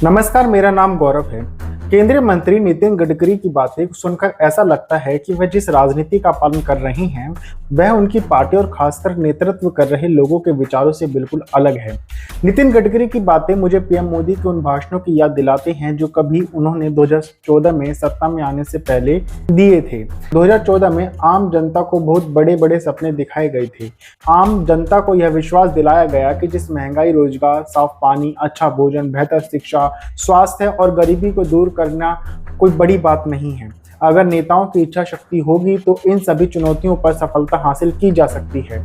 नमस्कार, मेरा नाम गौरव है। केंद्रीय मंत्री नितिन गडकरी की बातें सुनकर ऐसा लगता है कि वह जिस राजनीति का पालन कर रहे हैं वह उनकी पार्टी और खासकर नेतृत्व कर रहे लोगों के विचारों से बिल्कुल अलग है। नितिन गडकरी की बातें मुझे पीएम मोदी के उन भाषणों की याद दिलाते हैं जो कभी उन्होंने 2014 में सत्ता में आने से पहले दिए थे। 2014 में आम जनता को बहुत बड़े बड़े सपने दिखाए गए थे। आम जनता को यह विश्वास दिलाया गया कि जिस महंगाई, रोजगार, साफ पानी, अच्छा भोजन, बेहतर शिक्षा, स्वास्थ्य और गरीबी को दूर करना कोई बड़ी बात नहीं है। अगर नेताओं की इच्छा शक्ति होगी तो इन सभी चुनौतियों पर सफलता हासिल की जा सकती है।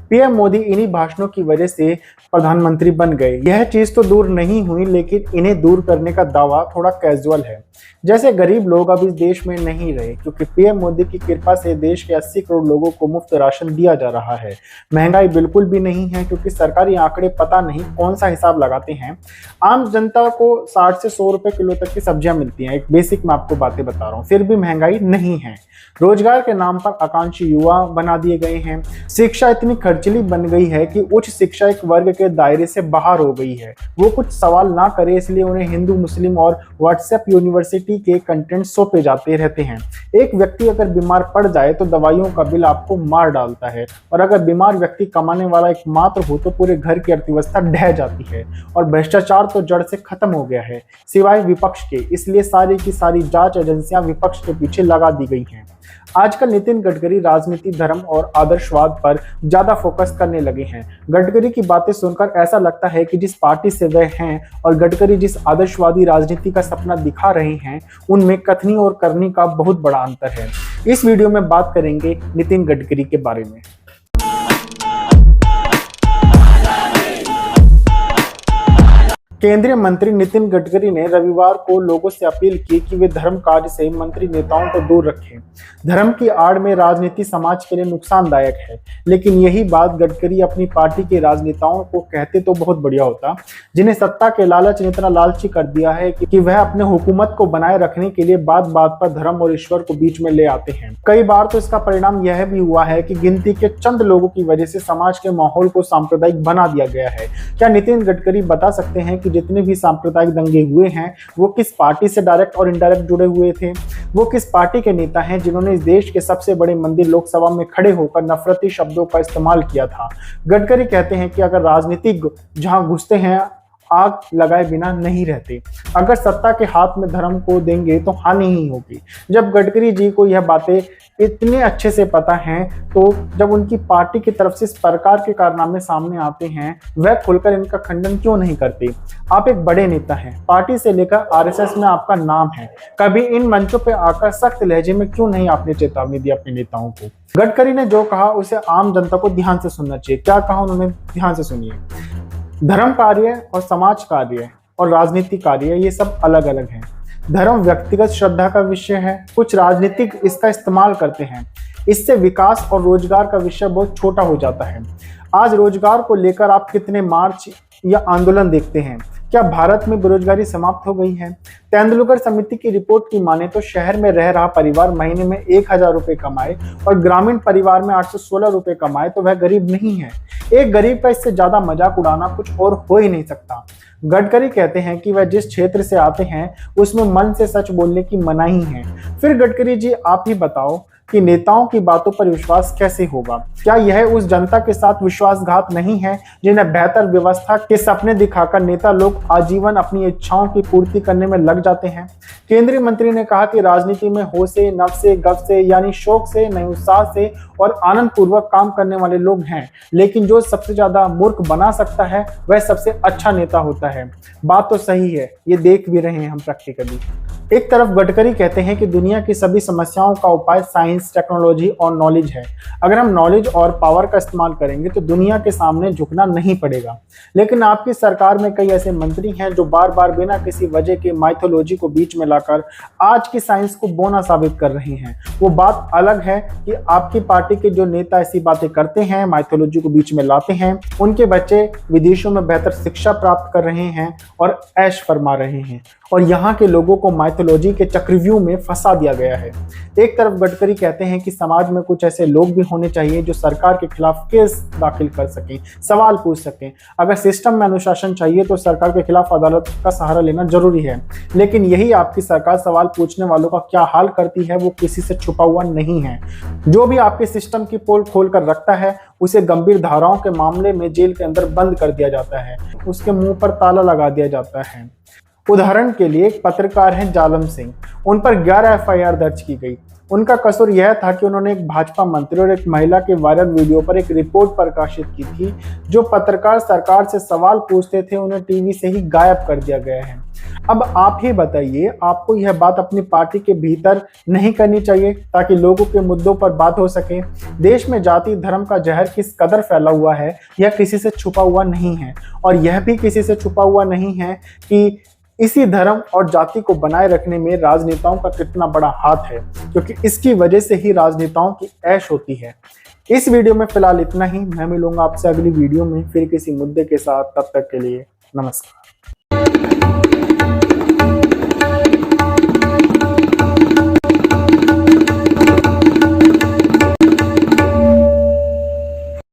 पीएम मोदी इन्हीं भाषणों की वजह से प्रधानमंत्री बन गए। यह चीज तो दूर नहीं हुई, लेकिन इन्हें दूर करने का दावा थोड़ा कैजुअल है, जैसे गरीब लोग अब इस देश में नहीं रहे, क्योंकि पीएम मोदी की कृपा से देश के 80 करोड़ लोगों को मुफ्त राशन दिया जा रहा है। महंगाई बिल्कुल भी नहीं है, क्योंकि सरकारी आंकड़े पता नहीं कौन सा हिसाब लगाते हैं। आम जनता को 60 से 100 रुपए किलो तक की सब्जियां मिलती हैं। एक बेसिक मैं आपको बातें बता रहा हूँ, फिर भी महंगाई नहीं है। रोजगार के नाम पर आकांक्षी युवा बना दिए गए हैं। शिक्षा इतनी खर्चीली बन गई है कि उच्च शिक्षा एक वर्ग के दायरे से बाहर हो गई है। वो कुछ सवाल ना करे इसलिए उन्हें हिंदू, मुस्लिम और व्हाट्सएप यूनिवर्सिटी के कंटेंट सौंपे जाते रहते हैं। एक व्यक्ति अगर बीमार पड़ जाए तो दवाइयों का बिल आपको मार डालता है, और अगर बीमार व्यक्ति कमाने वाला एकमात्र हो तो पूरे घर की अर्थव्यवस्था ढह जाती है। और भ्रष्टाचार तो जड़ से खत्म हो गया है, सिवाय विपक्ष के। इसलिए सारी की सारी जांच एजेंसियां विपक्ष के पीछे लगा दी गई हैं। आजकल नितिन गडकरी राजनीति, धर्म और आदर्शवाद पर ज्यादा फोकस करने लगे हैं। गडकरी की बातें सुनकर ऐसा लगता है कि जिस पार्टी से वे हैं और गडकरी जिस आदर्शवादी राजनीति का सपना दिखा रहे हैं, उनमें कथनी और करनी का बहुत बड़ा अंतर है। इस वीडियो में बात करेंगे नितिन गडकरी के बारे में। केंद्रीय मंत्री नितिन गडकरी ने रविवार को लोगों से अपील की कि वे धर्म कार्य से मंत्री नेताओं को दूर रखें। धर्म की आड़ में राजनीति समाज के लिए नुकसानदायक है, लेकिन यही बात गडकरी अपनी पार्टी के राजनेताओं को कहते तो बहुत बढ़िया होता, जिन्हें सत्ता के लालच ने इतना लालची कर दिया है कि वह अपने हुकूमत को बनाए रखने के लिए बात बात पर धर्म और ईश्वर को बीच में ले आते हैं। कई बार तो इसका परिणाम यह भी हुआ है कि गिनती के चंद लोगों की वजह से समाज के माहौल को सांप्रदायिक बना दिया गया है। क्या नितिन गडकरी बता सकते हैं कि जितने भी सांप्रदायिक दंगे हुए हैं वो किस पार्टी से डायरेक्ट और इनडायरेक्ट जुड़े हुए थे? वो किस पार्टी के नेता हैं जिन्होंने इस देश के सबसे बड़े मंदिर लोकसभा में खड़े होकर नफरती शब्दों का इस्तेमाल किया था? गडकरी कहते हैं कि अगर राजनीतिक जहां घुसते हैं आग लगाए बिना नहीं रहते। अगर सत्ता के हाथ में धर्म को देंगे तो हानि ही होगी। जब गडकरी जी को यह बातें इतने अच्छे से पता हैं, तो जब उनकी पार्टी की तरफ से इस प्रकार के कारनामे सामने आते हैं, वह खुलकर इनका खंडन क्यों नहीं करते? आप एक बड़े नेता हैं, पार्टी से लेकर आरएसएस में आपका नाम है। कभी इन मंचों पे आकर सख्त लहजे में क्यों नहीं आपने चेतावनी दी अपने नेताओं को? गडकरी ने जो कहा उसे आम जनता को ध्यान से सुनना चाहिए। क्या कहा उन्होंने? ध्यान से सुनिए। धर्म कार्य और समाज कार्य और राजनीतिक कार्य ये सब अलग अलग हैं। धर्म व्यक्तिगत श्रद्धा का विषय है, कुछ राजनीतिक इसका इस्तेमाल करते हैं। इससे विकास और रोजगार का विषय बहुत छोटा हो जाता है। आज रोजगार को लेकर आप कितने मार्च या आंदोलन देखते हैं? क्या भारत में बेरोजगारी समाप्त हो गई है? तेंदुलकर समिति की रिपोर्ट की माने तो शहर में रह रहा परिवार महीने में 1000 रुपए कमाए और ग्रामीण परिवार में 816 रुपए कमाए तो वह गरीब नहीं है। एक गरीब का इससे ज्यादा मजाक उड़ाना कुछ और हो ही नहीं सकता। गडकरी कहते हैं कि वह जिस क्षेत्र से आते हैं उसमें मन से सच बोलने की मनाही है। फिर गडकरी जी आप ही बताओ कि नेताओं की बातों पर विश्वास कैसे होगा? क्या यह उस जनता के साथ विश्वासघात नहीं है जिन्हें बेहतर व्यवस्था के सपने दिखाकर नेता लोग आजीवन अपनी इच्छाओं की पूर्ति करने में लग जाते हैं? केंद्रीय मंत्री ने कहा कि राजनीति में हो से, नव से, गव से यानी शौक से, नए उत्साह से और आनंद पूर्वक काम करने वाले लोग हैं, लेकिन जो सबसे ज्यादा मूर्ख बना सकता है वह सबसे अच्छा नेता होता है। बात तो सही है, ये देख भी रहे हैं हम प्रैक्टिकली। एक तरफ गडकरी कहते हैं कि दुनिया की सभी समस्याओं का उपाय साइंस, टेक्नोलॉजी और नॉलेज है। अगर हम नॉलेज और पावर का इस्तेमाल करेंगे तो दुनिया के सामने झुकना नहीं पड़ेगा। लेकिन आपकी सरकार में कई ऐसे मंत्री हैं जो बार बार बिना किसी वजह के माइथोलॉजी को बीच में लाकर आज की साइंस को बोना साबित कर रहे हैं। वो बात अलग है कि आपकी पार्टी के जो नेता ऐसी बातें करते हैं, माइथोलॉजी को बीच में लाते हैं, उनके बच्चे विदेशों में बेहतर शिक्षा प्राप्त कर रहे हैं और ऐश फरमा रहे हैं और यहाँ के लोगों को माइथोलॉजी के चक्रव्यूह में फंसा दिया गया है। एक तरफ गडकरी कहते हैं कि समाज में कुछ ऐसे लोग भी होने चाहिए जो सरकार के खिलाफ केस दाखिल कर सकें, सवाल पूछ सकें। अगर सिस्टम में अनुशासन चाहिए तो सरकार के खिलाफ अदालत का सहारा लेना जरूरी है, लेकिन यही आपकी सरकार सवाल पूछने वालों का क्या हाल करती है वो किसी से छुपा हुआ नहीं है। जो भी आपके सिस्टम की पोल खोल कर रखता है उसे गंभीर धाराओं के मामले में जेल के अंदर बंद कर दिया जाता है, उसके मुंह पर ताला लगा दिया जाता है। उदाहरण के लिए एक पत्रकार हैं जालम सिंह, उन पर 11 एफआईआर दर्ज की गई। उनका कसूर यह था कि उन्होंने एक भाजपा मंत्री और एक महिला के वायरल वीडियो पर एक रिपोर्ट प्रकाशित की थी। जो पत्रकार सरकार से सवाल पूछते थे उन्हें टीवी से ही गायब कर दिया गया है। अब आप ही बताइए, आपको यह बात अपनी पार्टी के भीतर नहीं करनी चाहिए ताकि लोगों के मुद्दों पर बात हो सके? देश में जाति धर्म का जहर किस कदर फैला हुआ है यह किसी से छुपा हुआ नहीं है, और यह भी किसी से छुपा हुआ नहीं है कि इसी धर्म और जाति को बनाए रखने में राजनेताओं का कितना बड़ा हाथ है, क्योंकि इसकी वजह से ही राजनेताओं की ऐश होती है। इस वीडियो में फिलहाल इतना ही। मैं मिलूंगा आपसे अगली वीडियो में फिर किसी मुद्दे के साथ। तब तक के लिए नमस्कार।